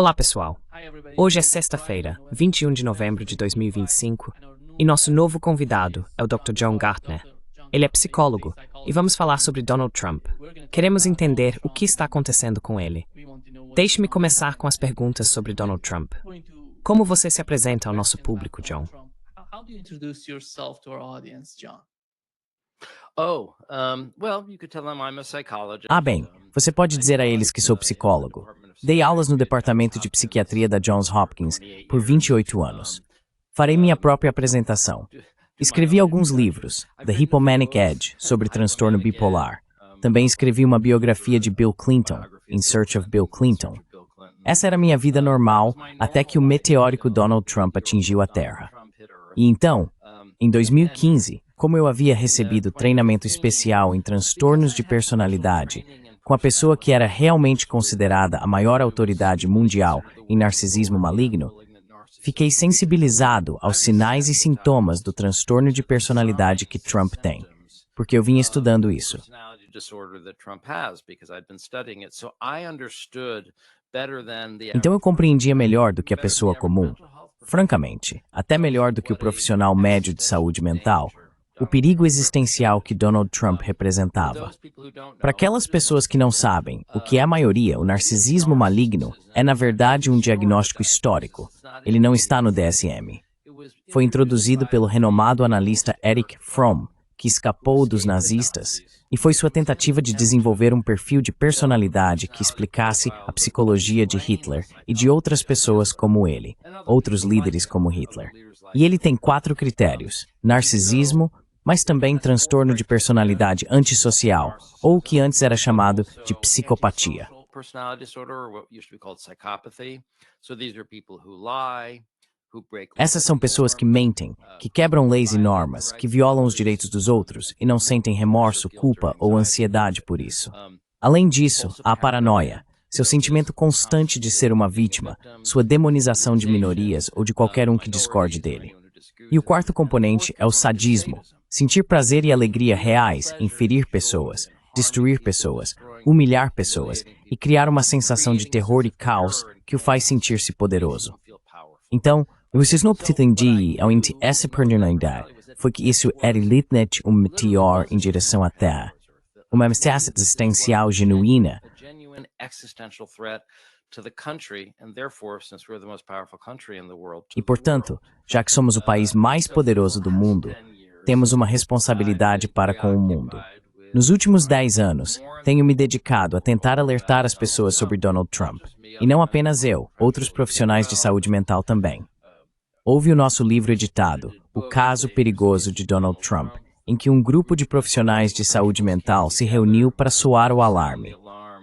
Olá, pessoal. Hoje é sexta-feira, 21 de novembro de 2025, e nosso novo convidado é o Dr. John Gardner. Ele é psicólogo e vamos falar sobre Donald Trump. Queremos entender o que está acontecendo com ele. Deixe-me começar com as perguntas sobre Donald Trump. Como você se apresenta ao nosso público, John? Bem, você pode dizer a eles que sou psicólogo. Dei aulas no Departamento de Psiquiatria da Johns Hopkins por 28 anos. Farei minha própria apresentação. Escrevi alguns livros, The Hippomanic Edge, sobre transtorno bipolar. Também escrevi uma biografia de Bill Clinton, In Search of Bill Clinton. Essa era minha vida normal até que o meteórico Donald Trump atingiu a Terra. E então, em 2015, como eu havia recebido treinamento especial em transtornos de personalidade, com a pessoa que era realmente considerada a maior autoridade mundial em narcisismo maligno, fiquei sensibilizado aos sinais e sintomas do transtorno de personalidade que Trump tem, porque eu vinha estudando isso. Então eu compreendia melhor do que a pessoa comum, francamente, até melhor do que o profissional médio de saúde mental, o perigo existencial que Donald Trump representava. Para aquelas pessoas que não sabem, o que é a maioria, o narcisismo maligno é na verdade um diagnóstico histórico. Ele não está no DSM. Foi introduzido pelo renomado analista Erich Fromm, que escapou dos nazistas, e foi sua tentativa de desenvolver um perfil de personalidade que explicasse a psicologia de Hitler e de outras pessoas como ele, outros líderes como Hitler. E ele tem 4 critérios: narcisismo, mas também transtorno de personalidade antissocial, ou o que antes era chamado de psicopatia. Essas são pessoas que mentem, que quebram leis e normas, que violam os direitos dos outros e não sentem remorso, culpa ou ansiedade por isso. Além disso, há a paranoia, seu sentimento constante de ser uma vítima, sua demonização de minorias ou de qualquer um que discorde dele. E o quarto componente é o sadismo, sentir prazer e alegria reais em ferir pessoas, destruir pessoas, humilhar pessoas e criar uma sensação de terror e caos que o faz sentir-se poderoso. Então, o que vocês não pretendiam ao essa personalidade foi que isso era literalmente um meteor em direção à Terra, uma ameaça existencial genuína. E, portanto, já que somos o país mais poderoso do mundo, temos uma responsabilidade para com o mundo. Nos últimos 10 anos, tenho me dedicado a tentar alertar as pessoas sobre Donald Trump. E não apenas eu, outros profissionais de saúde mental também. Houve o nosso livro editado, O Caso Perigoso de Donald Trump, em que um grupo de profissionais de saúde mental se reuniu para soar o alarme.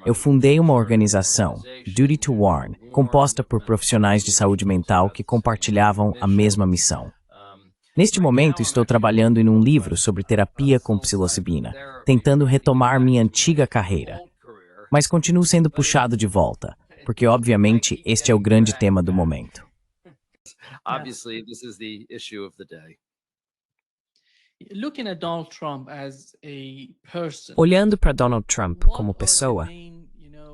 Eu fundei uma organização, Duty to Warn, composta por profissionais de saúde mental que compartilhavam a mesma missão. Neste momento, estou trabalhando em um livro sobre terapia com psilocibina, tentando retomar minha antiga carreira. Mas continuo sendo puxado de volta, porque obviamente este é o grande tema do momento. Olhando para Donald Trump como pessoa,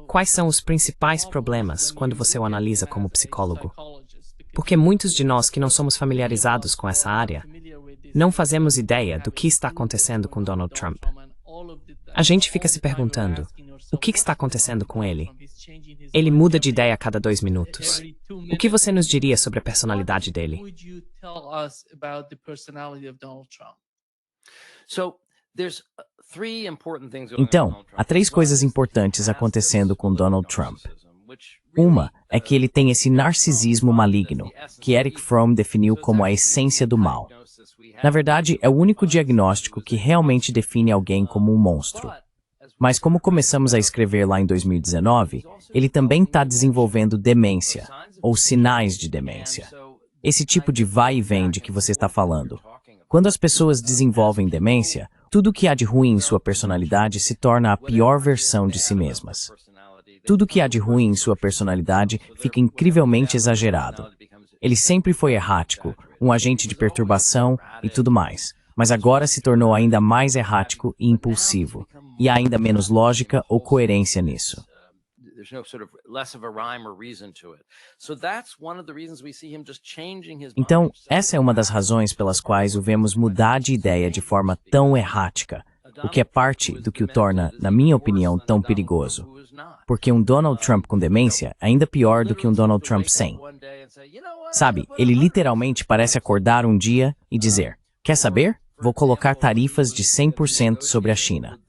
quais são os principais problemas quando você o analisa como psicólogo? Porque muitos de nós que não somos familiarizados com essa área, não fazemos ideia do que está acontecendo com Donald Trump. A gente fica se perguntando, o que está acontecendo com ele? Ele muda de ideia a cada 2 minutos. O que você nos diria sobre a personalidade dele? Então, há 3 coisas importantes acontecendo com Donald Trump. Uma é que ele tem esse narcisismo maligno, que Erich Fromm definiu como a essência do mal. Na verdade, é o único diagnóstico que realmente define alguém como um monstro. Mas como começamos a escrever lá em 2019, ele também está desenvolvendo demência, ou sinais de demência. Esse tipo de vai e vem de que você está falando. Quando as pessoas desenvolvem demência, tudo que há de ruim em sua personalidade se torna a pior versão de si mesmas. Tudo que há de ruim em sua personalidade fica incrivelmente exagerado. Ele sempre foi errático, um agente de perturbação e tudo mais, mas agora se tornou ainda mais errático e impulsivo, e há ainda menos lógica ou coerência nisso. Então, essa é uma das razões pelas quais o vemos mudar de ideia de forma tão errática, o que é parte do que o torna, na minha opinião, tão perigoso. Porque um Donald Trump com demência é ainda pior do que um Donald Trump sem. Sabe, ele literalmente parece acordar um dia e dizer: quer saber? Vou colocar tarifas de 100% sobre a China.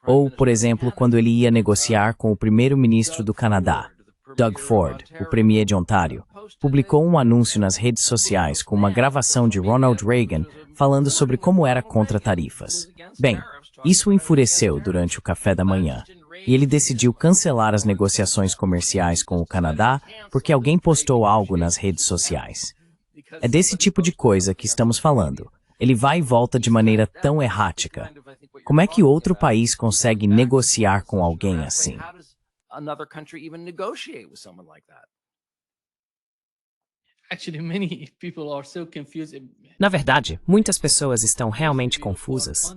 Ou, por exemplo, quando ele ia negociar com o primeiro-ministro do Canadá, Doug Ford, o premier de Ontário, publicou um anúncio nas redes sociais com uma gravação de Ronald Reagan falando sobre como era contra tarifas. Bem, isso o enfureceu durante o café da manhã, e ele decidiu cancelar as negociações comerciais com o Canadá porque alguém postou algo nas redes sociais. É desse tipo de coisa que estamos falando. Ele vai e volta de maneira tão errática. Como é que outro país consegue negociar com alguém assim? Na verdade, muitas pessoas estão realmente confusas.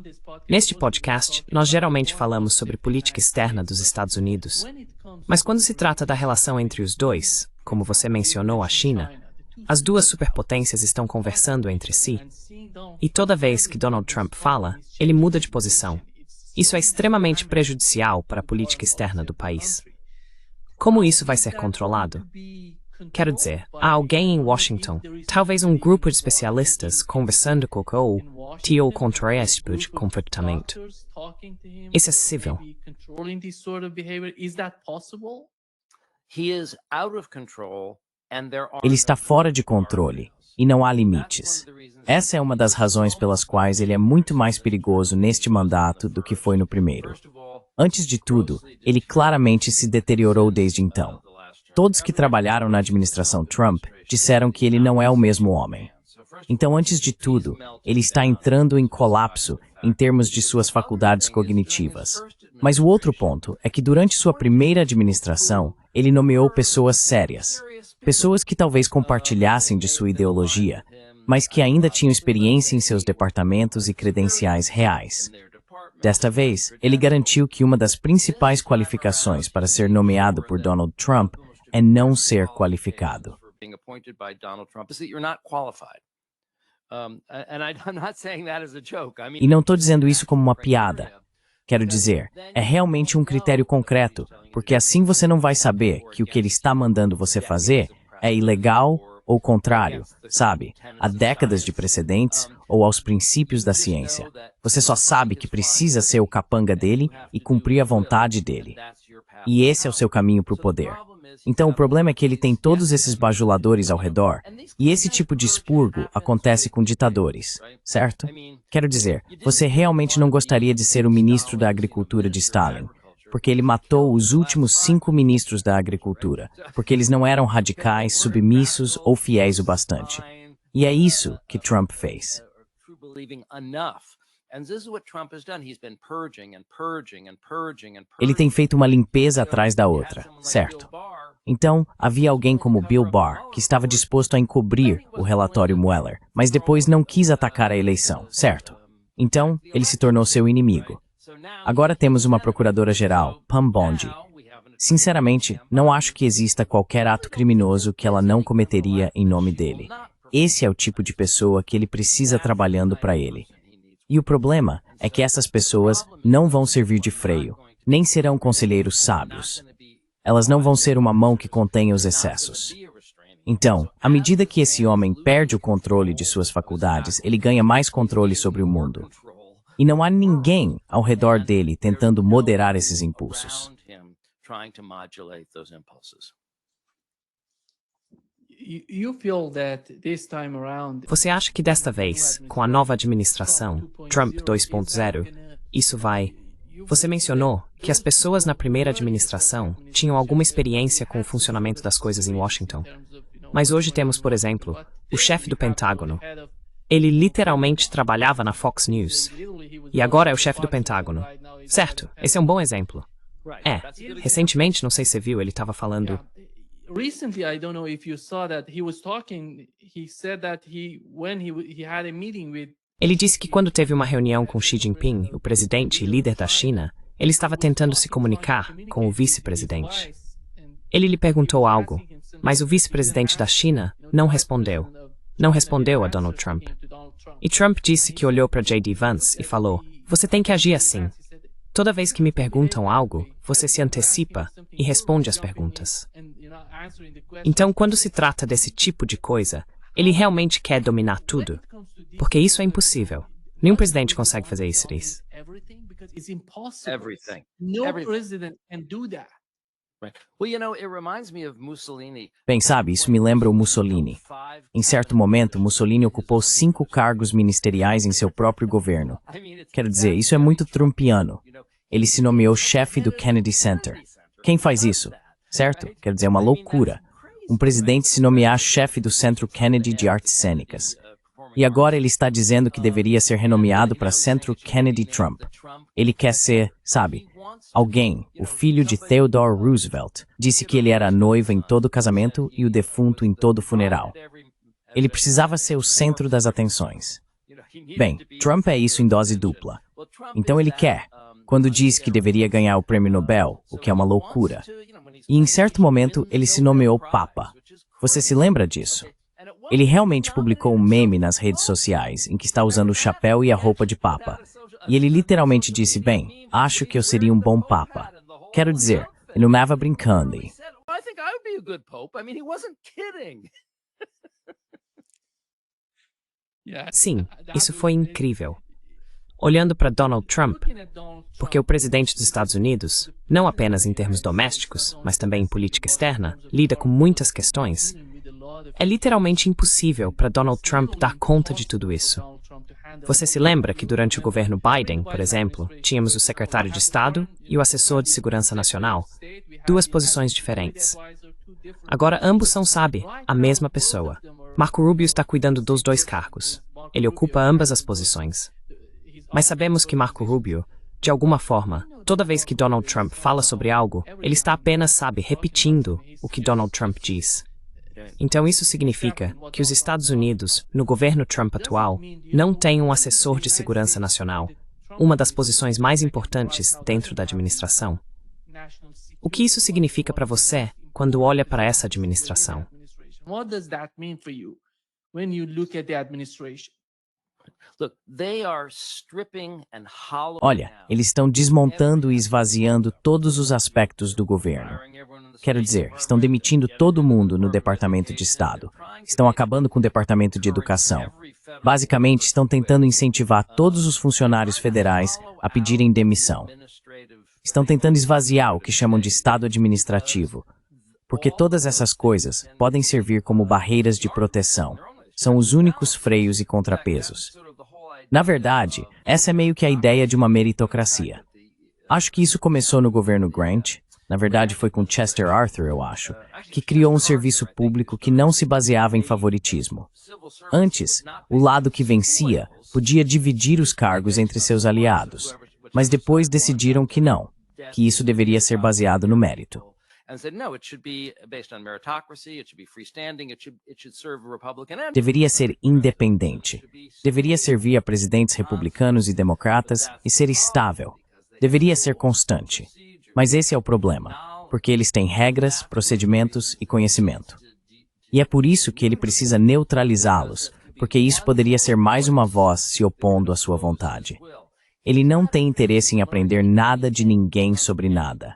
Neste podcast, nós geralmente falamos sobre política externa dos Estados Unidos. Mas quando se trata da relação entre os dois, como você mencionou a China, as duas superpotências estão conversando entre si. E toda vez que Donald Trump fala, ele muda de posição. Isso é extremamente prejudicial para a política externa do país. Como isso vai ser controlado? Quero dizer, há alguém em Washington, talvez um grupo de especialistas conversando com o tio contra este tipo de comportamento. Isso é possível. Ele está fora de controle, e não há limites. Essa é uma das razões pelas quais ele é muito mais perigoso neste mandato do que foi no primeiro. Antes de tudo, ele claramente se deteriorou desde então. Todos que trabalharam na administração Trump disseram que ele não é o mesmo homem. Então, antes de tudo, ele está entrando em colapso em termos de suas faculdades cognitivas. Mas o outro ponto é que durante sua primeira administração, ele nomeou pessoas sérias. Pessoas que talvez compartilhassem de sua ideologia, mas que ainda tinham experiência em seus departamentos e credenciais reais. Desta vez, ele garantiu que uma das principais qualificações para ser nomeado por Donald Trump é não ser qualificado. E não estou dizendo isso como uma piada. Quero dizer, é realmente um critério concreto, porque assim você não vai saber que o que ele está mandando você fazer é ilegal ou contrário, sabe, a décadas de precedentes ou aos princípios da ciência. Você só sabe que precisa ser o capanga dele e cumprir a vontade dele. E esse é o seu caminho para o poder. Então o problema é que ele tem todos esses bajuladores ao redor, e esse tipo de expurgo acontece com ditadores, certo? Quero dizer, você realmente não gostaria de ser o ministro da Agricultura de Stalin, porque ele matou os últimos 5 ministros da Agricultura, porque eles não eram radicais, submissos ou fiéis o bastante. E é isso que Trump fez. Ele tem feito uma limpeza atrás da outra, certo? Então, havia alguém como Bill Barr, que estava disposto a encobrir o relatório Mueller, mas depois não quis atacar a eleição, certo? Então, ele se tornou seu inimigo. Agora temos uma procuradora-geral, Pam Bondi. Sinceramente, não acho que exista qualquer ato criminoso que ela não cometeria em nome dele. Esse é o tipo de pessoa que ele precisa trabalhando para ele. E o problema é que essas pessoas não vão servir de freio, nem serão conselheiros sábios. Elas não vão ser uma mão que contenha os excessos. Então, à medida que esse homem perde o controle de suas faculdades, ele ganha mais controle sobre o mundo. E não há ninguém ao redor dele tentando moderar esses impulsos. Você acha que desta vez, com a nova administração, Trump 2.0, isso vai... Você mencionou que as pessoas na primeira administração tinham alguma experiência com o funcionamento das coisas em Washington. Mas hoje temos, por exemplo, o chefe do Pentágono. Ele literalmente trabalhava na Fox News. E agora é o chefe do Pentágono. Certo, esse é um bom exemplo. Recentemente, não sei se você viu, ele estava falando... Recently, I don't know if you saw that he was talking, he said that when he had a meeting with Ele disse que quando teve uma reunião com Xi Jinping, o presidente e líder da China, ele estava tentando se comunicar com o vice-presidente. Ele lhe perguntou algo, mas o vice-presidente da China não respondeu. Não respondeu a Donald Trump. E Trump disse que olhou para J.D. Vance e falou, você tem que agir assim. Toda vez que me perguntam algo, você se antecipa e responde às perguntas. Então, quando se trata desse tipo de coisa, ele realmente quer dominar tudo. Porque isso é impossível. Nenhum presidente consegue fazer isso, Reese. Everything. No president can do that. Well, it reminds me of Mussolini. Bem, sabe, isso me lembra o Mussolini. Em certo momento, Mussolini ocupou 5 cargos ministeriais em seu próprio governo. Quero dizer, isso é muito trumpiano. Ele se nomeou chefe do Kennedy Center. Quem faz isso? Certo? Quer dizer, é uma loucura. Um presidente se nomear chefe do Centro Kennedy de Artes Cênicas. E agora ele está dizendo que deveria ser renomeado para Centro Kennedy Trump. Ele quer ser, sabe, alguém, o filho de Theodore Roosevelt, disse que ele era a noiva em todo casamento e o defunto em todo funeral. Ele precisava ser o centro das atenções. Bem, Trump é isso em dose dupla. Então ele quer, quando diz que deveria ganhar o prêmio Nobel, o que é uma loucura. E em certo momento ele se nomeou Papa. Você se lembra disso? Ele realmente publicou um meme nas redes sociais em que está usando o chapéu e a roupa de Papa. E ele literalmente disse, bem, acho que eu seria um bom Papa. Quero dizer, ele não estava brincando. I think I would be a good pope. I mean, he wasn't kidding. Sim, isso foi incrível. Olhando para Donald Trump, porque o presidente dos Estados Unidos, não apenas em termos domésticos, mas também em política externa, lida com muitas questões, é literalmente impossível para Donald Trump dar conta de tudo isso. Você se lembra que durante o governo Biden, por exemplo, tínhamos o secretário de Estado e o assessor de Segurança Nacional, 2 posições diferentes. Agora ambos são, sabe, a mesma pessoa. Marco Rubio está cuidando dos 2 cargos. Ele ocupa ambas as posições. Mas sabemos que Marco Rubio, de alguma forma, toda vez que Donald Trump fala sobre algo, ele está apenas, sabe, repetindo o que Donald Trump diz. Então isso significa que os Estados Unidos, no governo Trump atual, não têm um assessor de segurança nacional, uma das posições mais importantes dentro da administração. O que isso significa para você quando olha para essa administração? What does that mean for you when you look at the administration? Look, they are stripping and hollowing Olha, eles estão desmontando e esvaziando todos os aspectos do governo. Quero dizer, estão demitindo todo mundo no Departamento de Estado. Estão acabando com o Departamento de Educação. Basicamente, estão tentando incentivar todos os funcionários federais a pedirem demissão. Estão tentando esvaziar o que chamam de Estado administrativo. Porque todas essas coisas podem servir como barreiras de proteção. São os únicos freios e contrapesos. Na verdade, essa é meio que a ideia de uma meritocracia. Acho que isso começou no governo Grant, na verdade foi com Chester Arthur, eu acho, que criou um serviço público que não se baseava em favoritismo. Antes, o lado que vencia podia dividir os cargos entre seus aliados, mas depois decidiram que não, que isso deveria ser baseado no mérito. Deveria ser independente. Deveria servir a presidentes republicanos e democratas e ser estável. Deveria ser constante. Mas esse é o problema, porque eles têm regras, procedimentos e conhecimento. E é por isso que ele precisa neutralizá-los, porque isso poderia ser mais uma voz se opondo à sua vontade. Ele não tem interesse em aprender nada de ninguém sobre nada.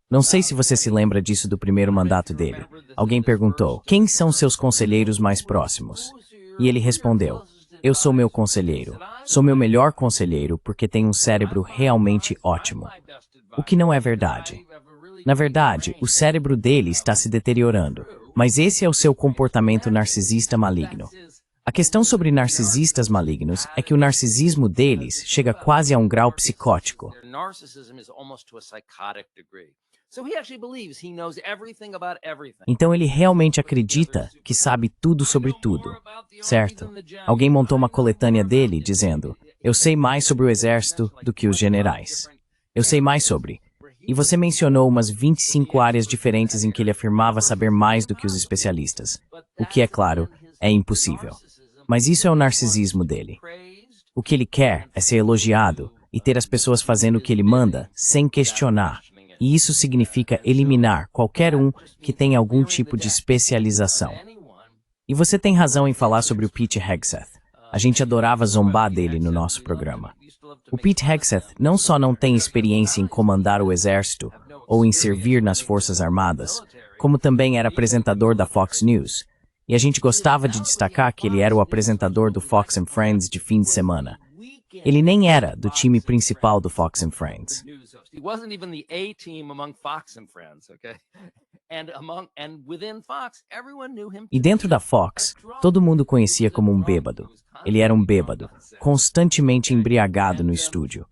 Não sei se você se lembra disso do primeiro mandato dele. Alguém perguntou, quem são seus conselheiros mais próximos? E ele respondeu, eu sou meu conselheiro. Sou meu melhor conselheiro porque tenho um cérebro realmente ótimo. O que não é verdade. Na verdade, o cérebro dele está se deteriorando, mas esse é o seu comportamento narcisista maligno. A questão sobre narcisistas malignos é que o narcisismo deles chega quase a um grau psicótico. Então ele realmente acredita que sabe tudo sobre tudo, certo? Alguém montou uma coletânea dele dizendo, eu sei mais sobre o exército do que os generais. Eu sei mais sobre. E você mencionou umas 25 áreas diferentes em que ele afirmava saber mais do que os especialistas. O que, é claro, é impossível. Mas isso é o narcisismo dele. O que ele quer é ser elogiado e ter as pessoas fazendo o que ele manda, sem questionar. E isso significa eliminar qualquer um que tenha algum tipo de especialização. E você tem razão em falar sobre o Pete Hegseth. A gente adorava zombar dele no nosso programa. O Pete Hegseth não só não tem experiência em comandar o exército ou em servir nas Forças Armadas, como também era apresentador da Fox News. E a gente gostava de destacar que ele era o apresentador do Fox and Friends de fim de semana. Ele nem era do time principal do Fox and Friends. He wasn't even the A team among Fox and Friends, okay? And within Fox, everyone knew him. E dentro da Fox, todo mundo o conhecia como um bêbado. Ele era um bêbado, constantemente embriagado no estúdio.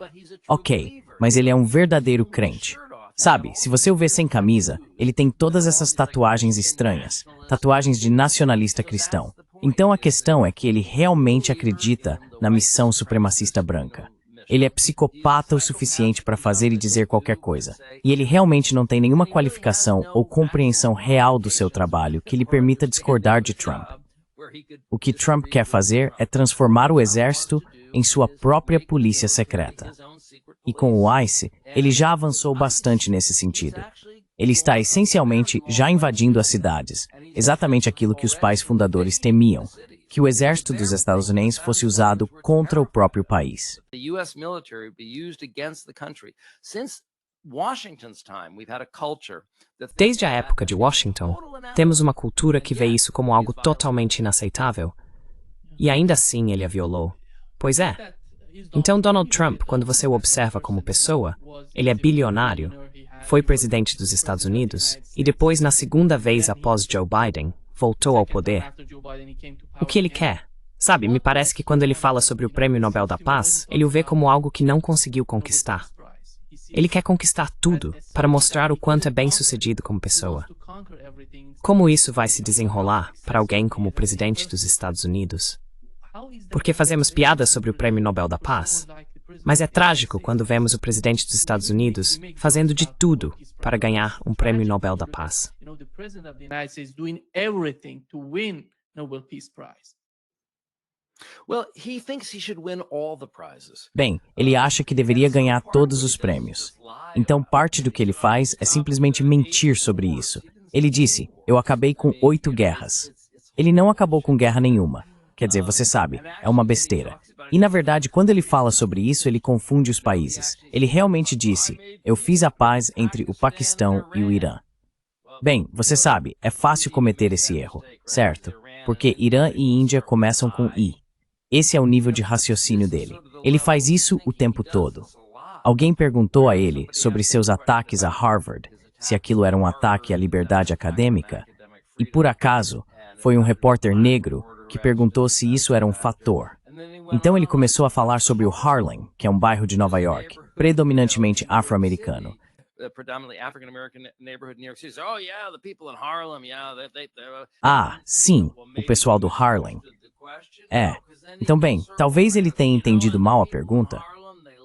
Ok, mas ele é um verdadeiro crente. Sabe, se você o vê sem camisa, ele tem todas essas tatuagens estranhas, tatuagens de nacionalista cristão. Então a questão é que ele realmente acredita na missão supremacista branca. Ele é psicopata o suficiente para fazer e dizer qualquer coisa. E ele realmente não tem nenhuma qualificação ou compreensão real do seu trabalho que lhe permita discordar de Trump. O que Trump quer fazer é transformar o exército em sua própria polícia secreta. E com o ICE, ele já avançou bastante nesse sentido. Ele está essencialmente já invadindo as cidades, exatamente aquilo que os pais fundadores temiam, que o exército dos Estados Unidos fosse usado contra o próprio país. Desde a época de Washington, temos uma cultura que vê isso como algo totalmente inaceitável. E ainda assim ele a violou. Pois é. Então Donald Trump, quando você o observa como pessoa, ele é bilionário, foi presidente dos Estados Unidos e depois, na segunda vez após Joe Biden, voltou ao poder. O que ele quer? Sabe, me parece que quando ele fala sobre o Prêmio Nobel da Paz, ele o vê como algo que não conseguiu conquistar. Ele quer conquistar tudo para mostrar o quanto é bem-sucedido como pessoa. Como isso vai se desenrolar para alguém como o presidente dos Estados Unidos? Porque fazemos piadas sobre o Prêmio Nobel da Paz, mas é trágico quando vemos o presidente dos Estados Unidos fazendo de tudo para ganhar um Prêmio Nobel da Paz. Bem, ele acha que deveria ganhar todos os prêmios. Então, parte do que ele faz é simplesmente mentir sobre isso. Ele disse, eu acabei com 8 guerras. Ele não acabou com guerra nenhuma. Quer dizer, você sabe, é uma besteira. E, na verdade, quando ele fala sobre isso, ele confunde os países. Ele realmente disse, eu fiz a paz entre o Paquistão e o Irã. Bem, você sabe, é fácil cometer esse erro, certo? Porque Irã e Índia começam com I. Esse é o nível de raciocínio dele. Ele faz isso o tempo todo. Alguém perguntou a ele sobre seus ataques a Harvard, se aquilo era um ataque à liberdade acadêmica, e por acaso, foi um repórter negro que perguntou se isso era um fator. Então ele começou a falar sobre o Harlem, que é um bairro de Nova York, predominantemente afro-americano. Ah, sim, o pessoal do Harlem. É. Então, bem, talvez ele tenha entendido mal a pergunta.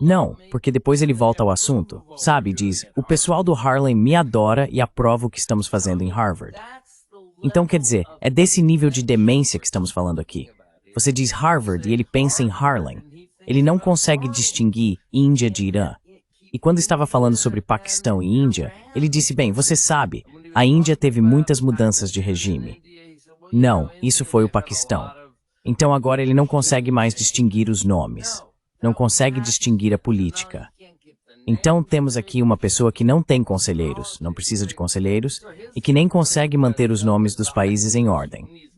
Não, porque depois ele volta ao assunto, sabe, diz, o pessoal do Harlem me adora e aprova o que estamos fazendo em Harvard. Então, quer dizer, é desse nível de demência que estamos falando aqui. Você diz Harvard e ele pensa em Harlem. Ele não consegue distinguir Índia de Irã. E quando estava falando sobre Paquistão e Índia, ele disse, bem, você sabe, a Índia teve muitas mudanças de regime. Não, isso foi o Paquistão. Então agora ele não consegue mais distinguir os nomes. Não consegue distinguir a política. Então temos aqui uma pessoa que não tem conselheiros, não precisa de conselheiros, e que nem consegue manter os nomes dos países em ordem.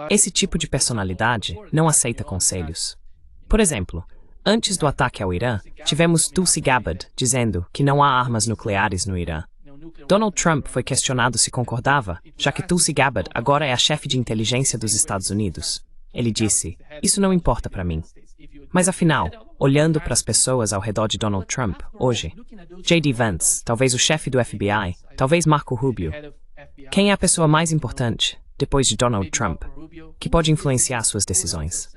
Esse tipo de personalidade não aceita conselhos. Por exemplo, antes do ataque ao Irã, tivemos Tulsi Gabbard dizendo que não há armas nucleares no Irã. Donald Trump foi questionado se concordava, já que Tulsi Gabbard agora é a chefe de inteligência dos Estados Unidos. Ele disse, isso não importa para mim. Mas afinal, olhando para as pessoas ao redor de Donald Trump, hoje, J.D. Vance, talvez o chefe do FBI, talvez Marco Rubio, quem é a pessoa mais importante, depois de Donald Trump, que pode influenciar suas decisões?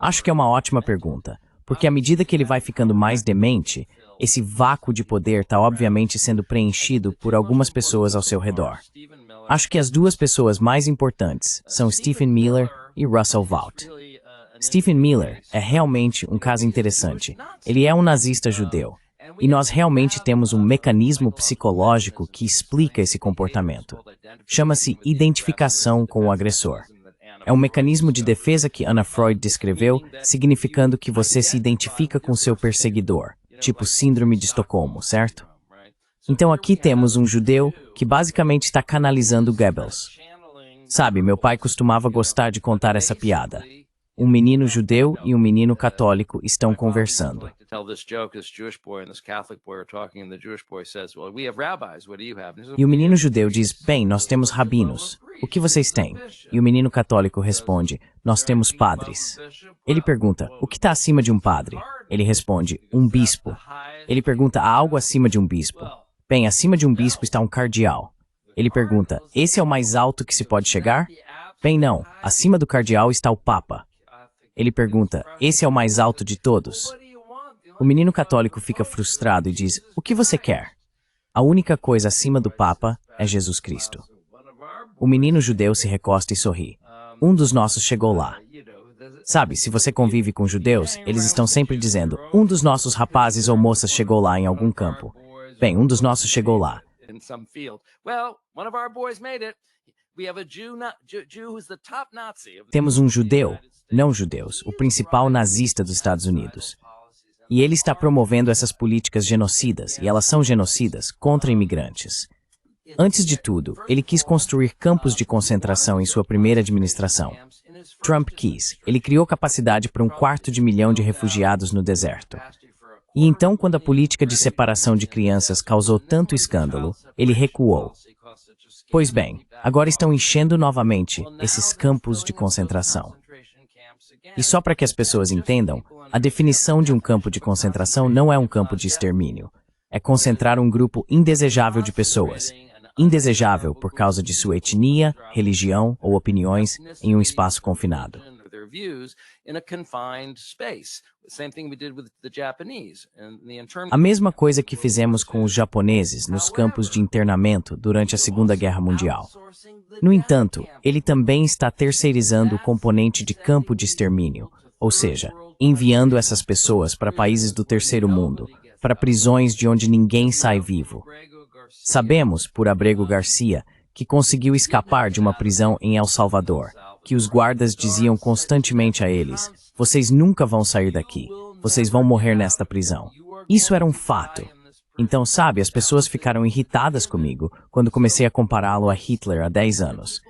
Acho que é uma ótima pergunta, Porque à medida que ele vai ficando mais demente, esse vácuo de poder está obviamente sendo preenchido por algumas pessoas ao seu redor. Acho que as duas pessoas mais importantes são Stephen Miller e Russell Vought. Stephen Miller é realmente um caso interessante. Ele é um nazista judeu. E nós realmente temos um mecanismo psicológico que explica esse comportamento. Chama-se identificação com o agressor. É um mecanismo de defesa que Anna Freud descreveu, significando que você se identifica com seu perseguidor, tipo síndrome de Estocolmo, certo? Então aqui temos um judeu que basicamente está canalizando Goebbels. Sabe, meu pai costumava gostar de contar essa piada. Um menino judeu e um menino católico estão conversando. E o menino judeu diz, bem, nós temos rabinos. O que vocês têm? E o menino católico responde, nós temos padres. Ele pergunta, o que está acima de um padre? Ele responde, um bispo. Ele pergunta, há algo acima de um bispo? Bem, acima de um bispo está um cardeal. Ele pergunta, esse é o mais alto que se pode chegar? Bem, não, acima do cardeal está o papa. Ele pergunta, esse é o mais alto de todos? O menino católico fica frustrado e diz, o que você quer? A única coisa acima do Papa é Jesus Cristo. O menino judeu se recosta e sorri. Um dos nossos chegou lá. Sabe, se você convive com judeus, eles estão sempre dizendo, um dos nossos rapazes ou moças chegou lá em algum campo. Bem, um dos nossos chegou lá. Temos um judeu, não judeus, o principal nazista dos Estados Unidos. E ele está promovendo essas políticas genocidas, e elas são genocidas, contra imigrantes. Antes de tudo, ele quis construir campos de concentração em sua primeira administração. Trump quis. Ele criou capacidade para 250 mil de refugiados no deserto. E então, quando a política de separação de crianças causou tanto escândalo, ele recuou. Pois bem, agora estão enchendo novamente esses campos de concentração. E só para que as pessoas entendam, a definição de um campo de concentração não é um campo de extermínio. É concentrar um grupo indesejável de pessoas. Indesejável por causa de sua etnia, religião ou opiniões em um espaço confinado. A mesma coisa que fizemos com os japoneses nos campos de internamento durante a Segunda Guerra Mundial. No entanto, ele também está terceirizando o componente de campo de extermínio, ou seja, enviando essas pessoas para países do terceiro mundo, para prisões de onde ninguém sai vivo. Sabemos, por Abrego Garcia, que conseguiu escapar de uma prisão em El Salvador, que os guardas diziam constantemente a eles, vocês nunca vão sair daqui, vocês vão morrer nesta prisão. Isso era um fato. Então, sabe, as pessoas ficaram irritadas comigo quando comecei a compará-lo a Hitler há 10 anos.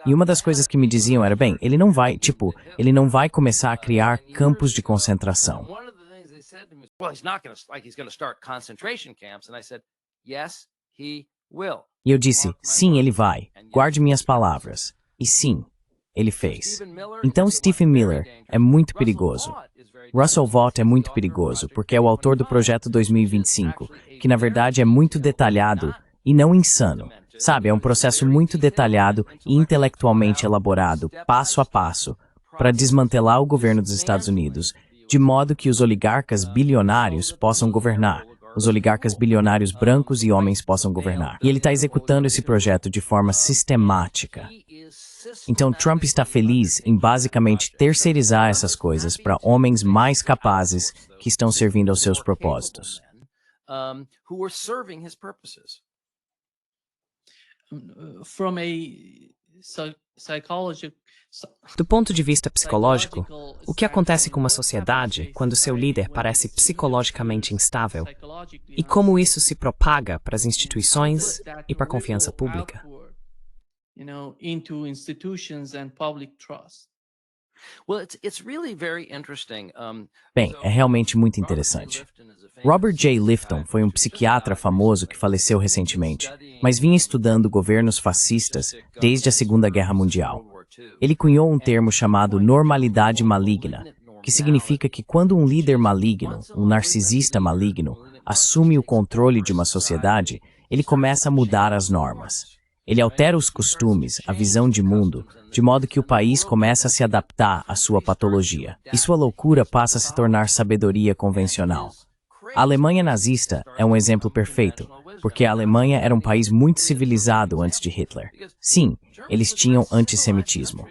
E uma das coisas que me diziam era, bem, ele não vai começar a criar campos de concentração. E eu disse, sim, ele vai. Guarde minhas palavras. E sim, ele fez. Então Stephen Miller é muito perigoso. Russell Vought é muito perigoso, porque é o autor do Projeto 2025, que na verdade é muito detalhado e não insano. Sabe, é um processo muito detalhado e intelectualmente elaborado, passo a passo, para desmantelar o governo dos Estados Unidos, de modo que os oligarcas bilionários possam governar. Os oligarcas bilionários brancos e homens possam governar. E ele está executando esse projeto de forma sistemática. Então Trump está feliz em basicamente terceirizar essas coisas para homens mais capazes que estão servindo aos seus propósitos. Do ponto de vista psicológico, o que acontece com uma sociedade quando seu líder parece psicologicamente instável? E como isso se propaga para as instituições e para a confiança pública? Bem, é realmente muito interessante. Robert J. Lifton foi um psiquiatra famoso que faleceu recentemente, mas vinha estudando governos fascistas desde a Segunda Guerra Mundial. Ele cunhou um termo chamado normalidade maligna, que significa que quando um líder maligno, um narcisista maligno, assume o controle de uma sociedade, ele começa a mudar as normas. Ele altera os costumes, a visão de mundo, de modo que o país começa a se adaptar à sua patologia. E sua loucura passa a se tornar sabedoria convencional. A Alemanha nazista é um exemplo perfeito, porque a Alemanha era um país muito civilizado antes de Hitler. Sim, eles tinham antissemitismo.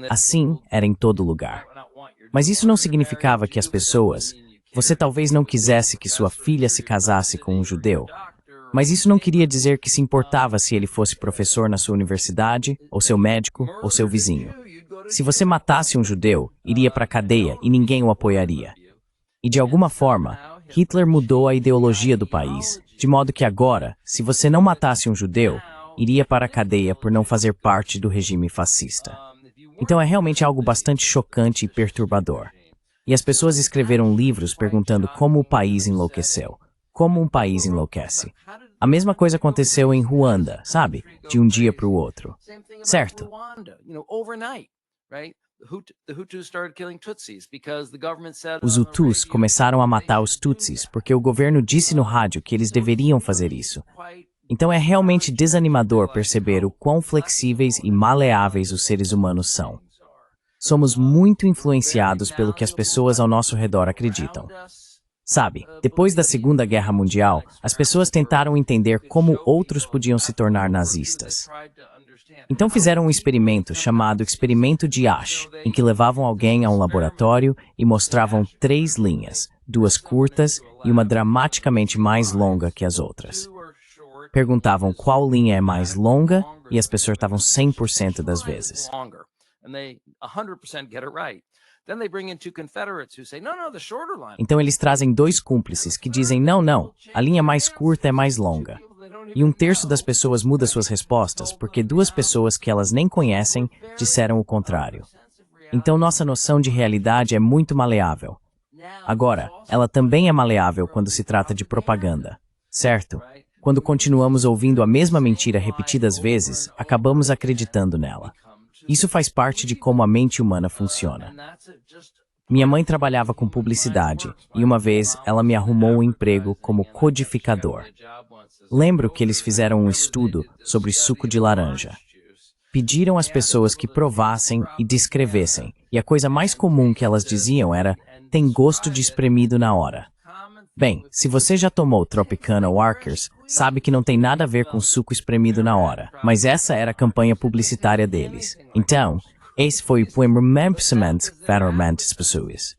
Assim, era em todo lugar. Mas isso não significava que as pessoas... Você talvez não quisesse que sua filha se casasse com um judeu, mas isso não queria dizer que se importava se ele fosse professor na sua universidade, ou seu médico, ou seu vizinho. Se você matasse um judeu, iria para a cadeia e ninguém o apoiaria. E de alguma forma, Hitler mudou a ideologia do país, de modo que agora, se você não matasse um judeu, iria para a cadeia por não fazer parte do regime fascista. Então é realmente algo bastante chocante e perturbador. E as pessoas escreveram livros perguntando como o país enlouqueceu. Como um país enlouquece. A mesma coisa aconteceu em Ruanda, sabe? De um dia para o outro. Certo? Os Hutus começaram a matar os Tutsis porque o governo disse no rádio que eles deveriam fazer isso. Então é realmente desanimador perceber o quão flexíveis e maleáveis os seres humanos são. Somos muito influenciados pelo que as pessoas ao nosso redor acreditam. Sabe, depois da Segunda Guerra Mundial, as pessoas tentaram entender como outros podiam se tornar nazistas. Então fizeram um experimento chamado Experimento de Asch, em que levavam alguém a um laboratório e mostravam 3 linhas, 2 curtas e uma dramaticamente mais longa que as outras. Perguntavam qual linha é mais longa e as pessoas estavam 100% das vezes. Então eles trazem 2 cúmplices que dizem não, a linha mais curta é mais longa. E 1/3 das pessoas muda suas respostas porque 2 pessoas que elas nem conhecem disseram o contrário. Então nossa noção de realidade é muito maleável. Agora, ela também é maleável quando se trata de propaganda, certo? Quando continuamos ouvindo a mesma mentira repetidas vezes, acabamos acreditando nela. Isso faz parte de como a mente humana funciona. Minha mãe trabalhava com publicidade e uma vez ela me arrumou um emprego como codificador. Lembro que eles fizeram um estudo sobre suco de laranja. Pediram às pessoas que provassem e descrevessem, e a coisa mais comum que elas diziam era: tem gosto de espremido na hora. Bem, se você já tomou Tropicana ou Arcers, sabe que não tem nada a ver com suco espremido na hora, mas essa era a campanha publicitária deles. Então, esse foi o primeiro pensamento para as pessoas.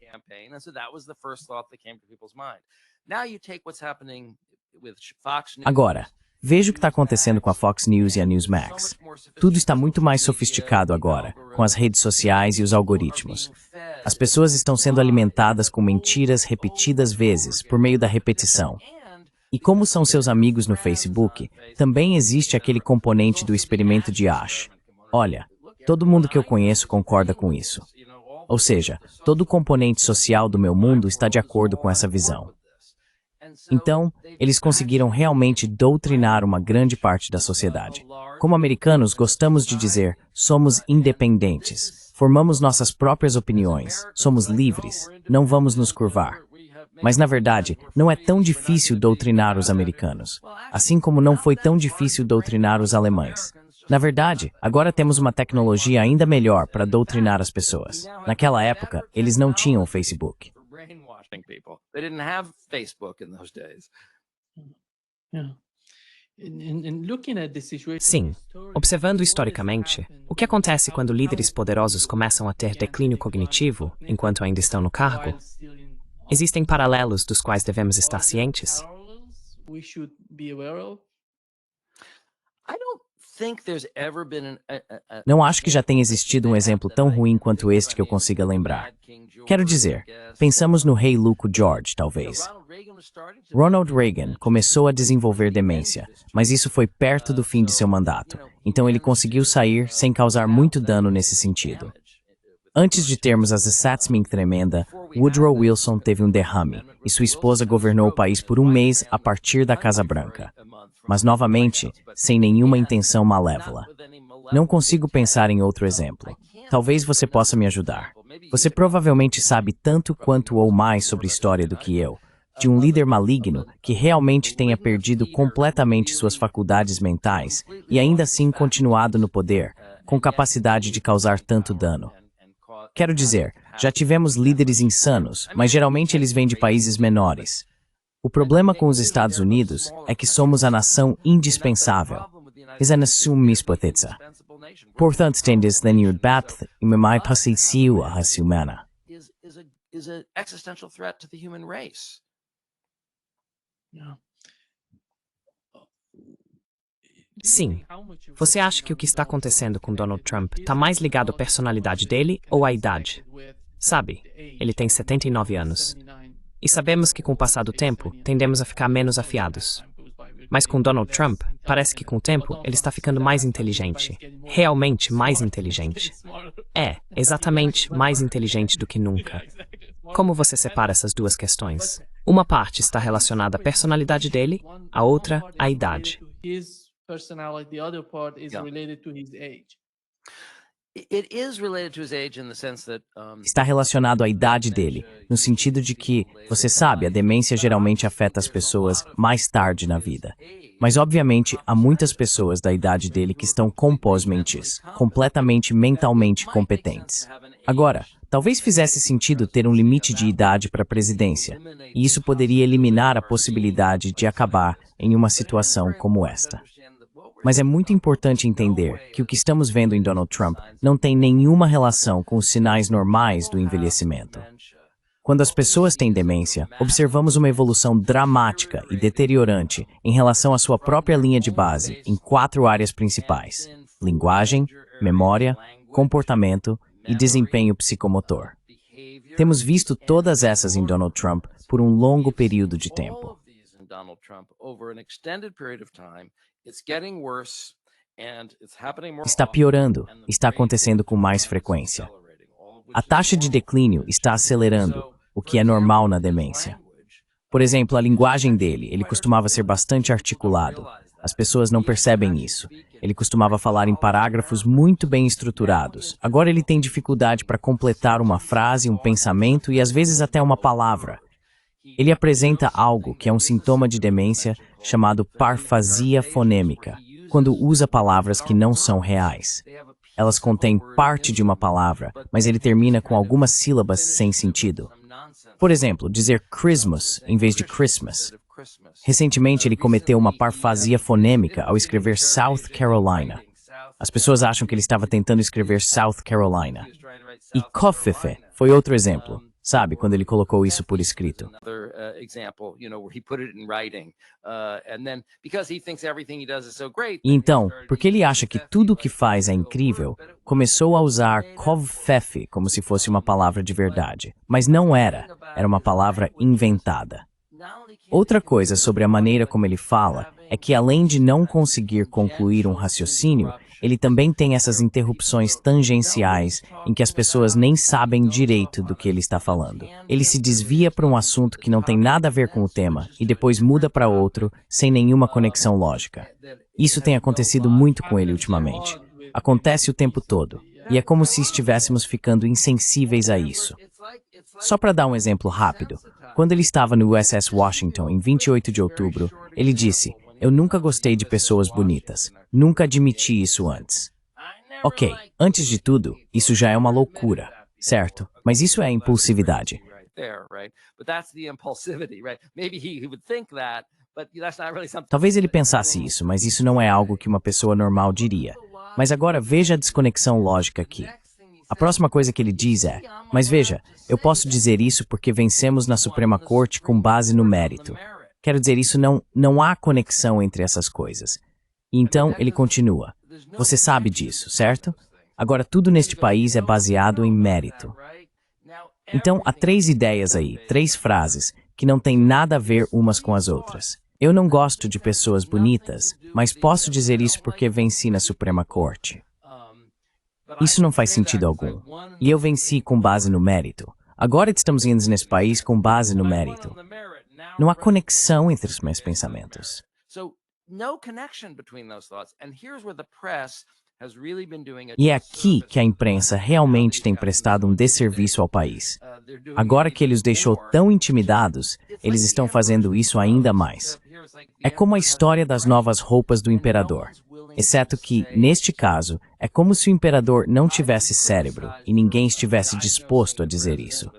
Agora, veja o que está acontecendo com a Fox News e a Newsmax. Tudo está muito mais sofisticado agora, com as redes sociais e os algoritmos. As pessoas estão sendo alimentadas com mentiras repetidas vezes, por meio da repetição. E como são seus amigos no Facebook, também existe aquele componente do experimento de Asch. Olha, todo mundo que eu conheço concorda com isso. Ou seja, todo o componente social do meu mundo está de acordo com essa visão. Então, eles conseguiram realmente doutrinar uma grande parte da sociedade. Como americanos, gostamos de dizer, somos independentes, formamos nossas próprias opiniões, somos livres, não vamos nos curvar. Mas, na verdade, não é tão difícil doutrinar os americanos, assim como não foi tão difícil doutrinar os alemães. Na verdade, agora temos uma tecnologia ainda melhor para doutrinar as pessoas. Naquela época, eles não tinham o Facebook. Sim, observando historicamente, o que acontece quando líderes poderosos começam a ter declínio cognitivo enquanto ainda estão no cargo? Existem paralelos dos quais devemos estar cientes? Não acho que já tenha existido um exemplo tão ruim quanto este que eu consiga lembrar. Quero dizer, pensamos no rei Luco George, talvez. Ronald Reagan começou a desenvolver demência, mas isso foi perto do fim de seu mandato, então ele conseguiu sair sem causar muito dano nesse sentido. Antes de termos a Satsming tremenda, Woodrow Wilson teve um derrame e sua esposa governou o país por um mês a partir da Casa Branca. Mas, novamente, sem nenhuma intenção malévola. Não consigo pensar em outro exemplo. Talvez você possa me ajudar. Você provavelmente sabe tanto quanto ou mais sobre história do que eu. de um líder maligno que realmente tenha perdido completamente suas faculdades mentais e ainda assim continuado no poder, com capacidade de causar tanto dano. Quero dizer, já tivemos líderes insanos, mas geralmente eles vêm de países menores. O problema com os Estados Unidos é que somos a nação indispensável. Isso não é uma hipótese. Portanto, tem desdenho debate e me mais passivo a raça humana. Is an existential threat to the human race. Sim. Você acha que o que está acontecendo com Donald Trump está mais ligado à personalidade dele ou à idade? Sabe, ele tem 79 anos. E sabemos que com o passar do tempo, tendemos a ficar menos afiados. Mas com Donald Trump, parece que com o tempo ele está ficando mais inteligente. Realmente mais inteligente. É, exatamente mais inteligente do que nunca. Como você separa essas duas questões? Uma parte está relacionada à personalidade dele, a outra à idade. Está relacionado à idade dele, no sentido de que, você sabe, a demência geralmente afeta as pessoas mais tarde na vida. Mas, obviamente, há muitas pessoas da idade dele que estão completamente mentalmente competentes. Agora, talvez fizesse sentido ter um limite de idade para a presidência, e isso poderia eliminar a possibilidade de acabar em uma situação como esta. Mas é muito importante entender que o que estamos vendo em Donald Trump não tem nenhuma relação com os sinais normais do envelhecimento. Quando as pessoas têm demência, observamos uma evolução dramática e deteriorante em relação à sua própria linha de base em 4 áreas principais: linguagem, memória, comportamento e desempenho psicomotor. Temos visto todas essas em Donald Trump por um longo período de tempo. Está piorando, está acontecendo com mais frequência. A taxa de declínio está acelerando, o que é normal na demência. Por exemplo, a linguagem dele, ele costumava ser bastante articulado. As pessoas não percebem isso. Ele costumava falar em parágrafos muito bem estruturados. Agora ele tem dificuldade para completar uma frase, um pensamento e às vezes até uma palavra. Ele apresenta algo que é um sintoma de demência chamado parfasia fonêmica, quando usa palavras que não são reais. Elas contêm parte de uma palavra, mas ele termina com algumas sílabas sem sentido. Por exemplo, dizer Christmas em vez de Christmas. Recentemente, ele cometeu uma parfasia fonêmica ao escrever South Carolina. As pessoas acham que ele estava tentando escrever South Carolina. E Kofife foi outro exemplo. Sabe, quando ele colocou isso por escrito. E então, porque ele acha que tudo o que faz é incrível, começou a usar Kovfefe como se fosse uma palavra de verdade. Mas não era, era uma palavra inventada. Outra coisa sobre a maneira como ele fala é que, além de não conseguir concluir um raciocínio, ele também tem essas interrupções tangenciais em que as pessoas nem sabem direito do que ele está falando. Ele se desvia para um assunto que não tem nada a ver com o tema e depois muda para outro sem nenhuma conexão lógica. Isso tem acontecido muito com ele ultimamente. Acontece o tempo todo. E é como se estivéssemos ficando insensíveis a isso. Só para dar um exemplo rápido, quando ele estava no USS Washington em 28 de outubro, ele disse: "Eu nunca gostei de pessoas bonitas. Nunca admiti isso antes." Ok, antes de tudo, isso já é uma loucura, certo? Mas isso é impulsividade. Talvez ele pensasse isso, mas isso não é algo que uma pessoa normal diria. Mas agora veja a desconexão lógica aqui. A próxima coisa que ele diz é: "Mas veja, eu posso dizer isso porque vencemos na Suprema Corte com base no mérito." Quero dizer, isso não há conexão entre essas coisas. E então ele continua: "Você sabe disso, certo? Agora tudo neste país é baseado em mérito." Então há 3 ideias aí, 3 frases, que não têm nada a ver umas com as outras. Eu não gosto de pessoas bonitas, mas posso dizer isso porque venci na Suprema Corte. Isso não faz sentido algum. E eu venci com base no mérito. Agora estamos indo nesse país com base no mérito. Não há conexão entre os meus pensamentos. E é aqui que a imprensa realmente tem prestado um desserviço ao país. Agora que ele os deixou tão intimidados, eles estão fazendo isso ainda mais. É como a história das novas roupas do imperador. Exceto que, neste caso, é como se o imperador não tivesse cérebro e ninguém estivesse disposto a dizer isso.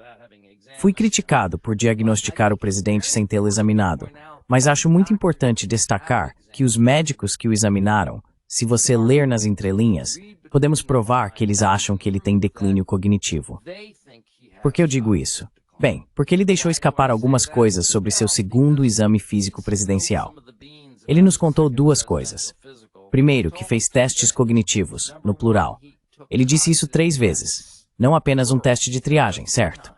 Fui criticado por diagnosticar o presidente sem tê-lo examinado, mas acho muito importante destacar que os médicos que o examinaram, se você ler nas entrelinhas, podemos provar que eles acham que ele tem declínio cognitivo. Por que eu digo isso? Bem, porque ele deixou escapar algumas coisas sobre seu segundo exame físico presidencial. Ele nos contou duas coisas. Primeiro, que fez testes cognitivos, no plural. Ele disse isso 3 vezes. Não apenas um teste de triagem, certo?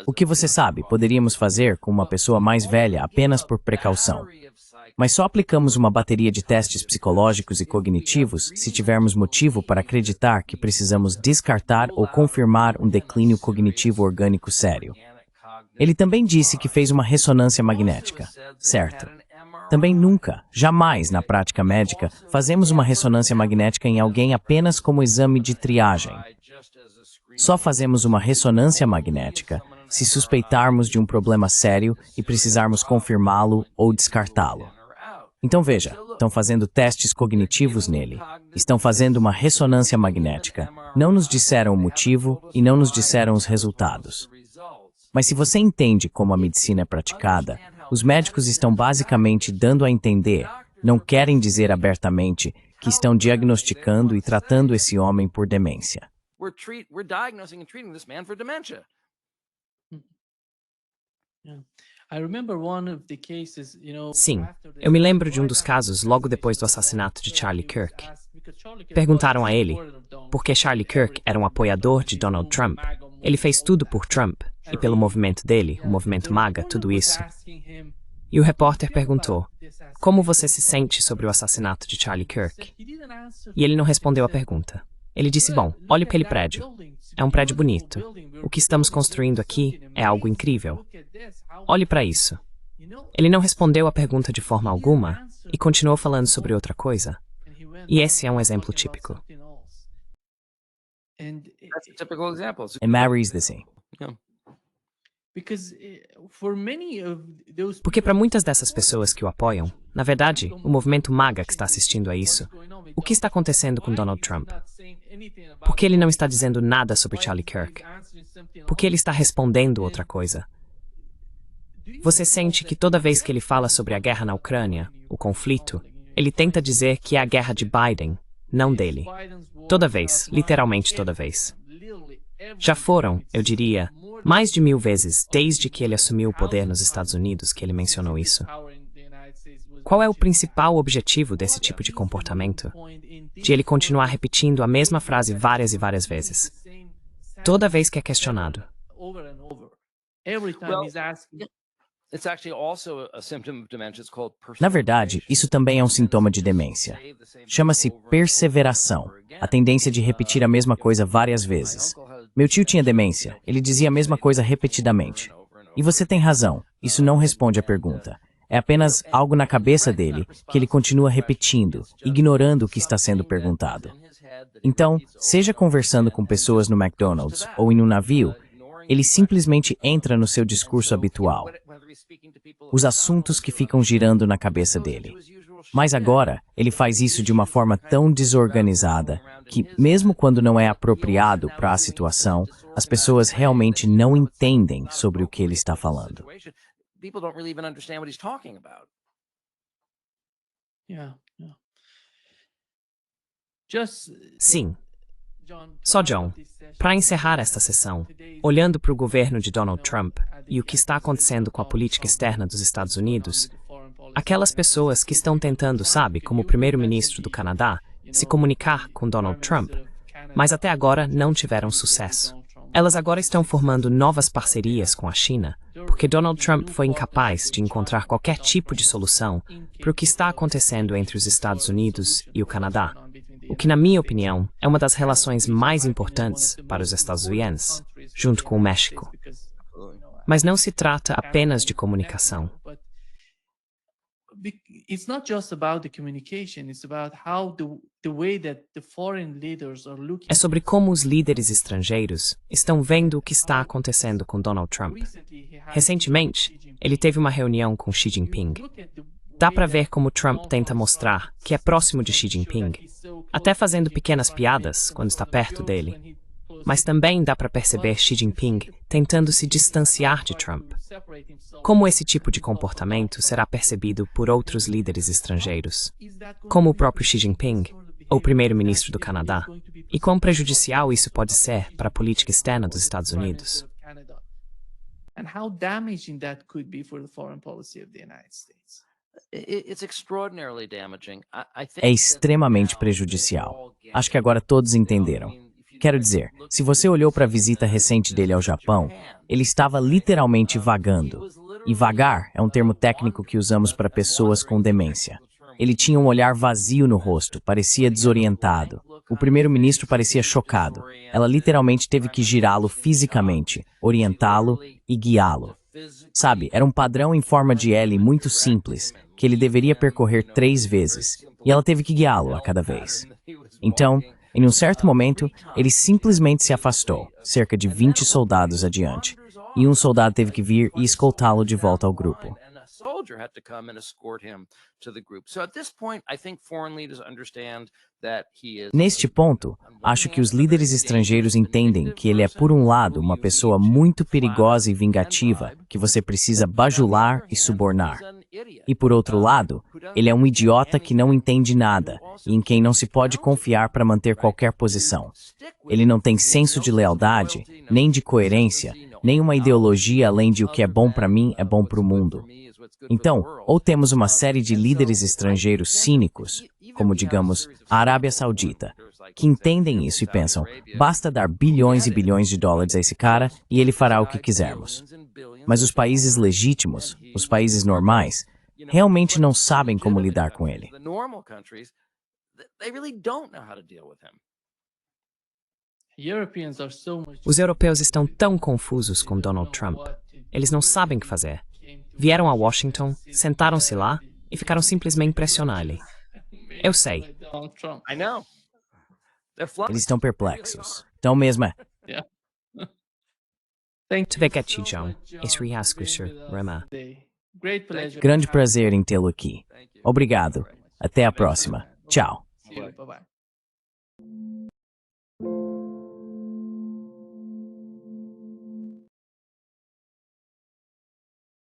O que você sabe, poderíamos fazer com uma pessoa mais velha apenas por precaução. Mas só aplicamos uma bateria de testes psicológicos e cognitivos se tivermos motivo para acreditar que precisamos descartar ou confirmar um declínio cognitivo orgânico sério. Ele também disse que fez uma ressonância magnética, certo? Também nunca, jamais na prática médica, fazemos uma ressonância magnética em alguém apenas como exame de triagem. Só fazemos uma ressonância magnética se suspeitarmos de um problema sério e precisarmos confirmá-lo ou descartá-lo. Então veja, estão fazendo testes cognitivos nele, estão fazendo uma ressonância magnética, não nos disseram o motivo e não nos disseram os resultados. Mas se você entende como a medicina é praticada, os médicos estão basicamente dando a entender, não querem dizer abertamente, que estão diagnosticando e tratando esse homem por demência. Sim, eu me lembro de um dos casos logo depois do assassinato de Charlie Kirk. Perguntaram a ele, porque Charlie Kirk era um apoiador de Donald Trump. Ele fez tudo por Trump, e pelo movimento dele, o movimento MAGA, tudo isso. E o repórter perguntou, como você se sente sobre o assassinato de Charlie Kirk? E ele não respondeu a pergunta. Ele disse, bom, olhe para aquele prédio. É um prédio bonito. O que estamos construindo aqui é algo incrível. Olhe para isso. Ele não respondeu a pergunta de forma alguma e continuou falando sobre outra coisa. E esse é um exemplo típico. E Mary's the same. Porque para muitas dessas pessoas que o apoiam, na verdade, o movimento MAGA que está assistindo a isso, o que está acontecendo com Donald Trump? Por que ele não está dizendo nada sobre Charlie Kirk? Por que ele está respondendo outra coisa? Você sente que toda vez que ele fala sobre a guerra na Ucrânia, o conflito, ele tenta dizer que é a guerra de Biden, não dele. Toda vez, literalmente toda vez. Já foram, eu diria, mais de 1000 vezes desde que ele assumiu o poder nos Estados Unidos que ele mencionou isso. Qual é o principal objetivo desse tipo de comportamento? De ele continuar repetindo a mesma frase várias e várias vezes. Toda vez que é questionado. Na verdade, isso também é um sintoma de demência. Chama-se perseveração, a tendência de repetir a mesma coisa várias vezes. Meu tio tinha demência, ele dizia a mesma coisa repetidamente. E você tem razão, isso não responde à pergunta. É apenas algo na cabeça dele que ele continua repetindo, ignorando o que está sendo perguntado. Então, seja conversando com pessoas no McDonald's ou em um navio, ele simplesmente entra no seu discurso habitual. Os assuntos que ficam girando na cabeça dele. Mas agora, ele faz isso de uma forma tão desorganizada que, mesmo quando não é apropriado para a situação, as pessoas realmente não entendem sobre o que ele está falando. Sim. Só John, para encerrar esta sessão, olhando para o governo de Donald Trump e o que está acontecendo com a política externa dos Estados Unidos, aquelas pessoas que estão tentando, sabe, como o primeiro-ministro do Canadá, se comunicar com Donald Trump, mas até agora não tiveram sucesso. Elas agora estão formando novas parcerias com a China, porque Donald Trump foi incapaz de encontrar qualquer tipo de solução para o que está acontecendo entre os Estados Unidos e o Canadá. O que, na minha opinião, é uma das relações mais importantes para os estadunidenses, junto com o México. Mas não se trata apenas de comunicação. it's not just about the communication, it's about how the way that the foreign leaders are looking. É sobre como os líderes estrangeiros estão vendo o que está acontecendo com Donald Trump. Recentemente, ele teve uma reunião com Xi Jinping. Dá para ver como Trump tenta mostrar que é próximo de Xi Jinping, até fazendo pequenas piadas quando está perto dele. Mas também dá para perceber Xi Jinping tentando se distanciar de Trump. Como esse tipo de comportamento será percebido por outros líderes estrangeiros, como o próprio Xi Jinping, ou primeiro-ministro do Canadá, e quão prejudicial isso pode ser para a política externa dos Estados Unidos. And how damaging that could be for the foreign policy of the United States. It's extraordinarily damaging. É extremamente prejudicial. Acho que agora todos entenderam. Quero dizer, se você olhou para a visita recente dele ao Japão, ele estava literalmente vagando. E vagar é um termo técnico que usamos para pessoas com demência. Ele tinha um olhar vazio no rosto, parecia desorientado. O primeiro-ministro parecia chocado. Ela literalmente teve que girá-lo fisicamente, orientá-lo e guiá-lo. Sabe, era um padrão em forma de L muito simples, que ele deveria percorrer 3 vezes, e ela teve que guiá-lo a cada vez. Então, em um certo momento, ele simplesmente se afastou, cerca de 20 soldados adiante, e um soldado teve que vir e escoltá-lo de volta ao grupo. Neste ponto, acho que os líderes estrangeiros entendem que ele é, por um lado, uma pessoa muito perigosa e vingativa, que você precisa bajular e subornar. E, por outro lado, ele é um idiota que não entende nada e em quem não se pode confiar para manter qualquer posição. Ele não tem senso de lealdade, nem de coerência, nem uma ideologia além de o que é bom para mim é bom para o mundo. Então, ou temos uma série de líderes estrangeiros cínicos, como, digamos, a Arábia Saudita, que entendem isso e pensam, basta dar bilhões e bilhões de dólares a esse cara e ele fará o que quisermos. Mas os países legítimos, os países normais, realmente não sabem como lidar com ele. Os europeus estão tão confusos com Donald Trump. Eles não sabem o que fazer. Vieram a Washington, sentaram-se lá e ficaram simplesmente impressionando ele. Eu sei. Eles estão perplexos. Então mesmo é. Grande prazer em tê-lo aqui. Obrigado. Até a próxima. Tchau. Bye-bye.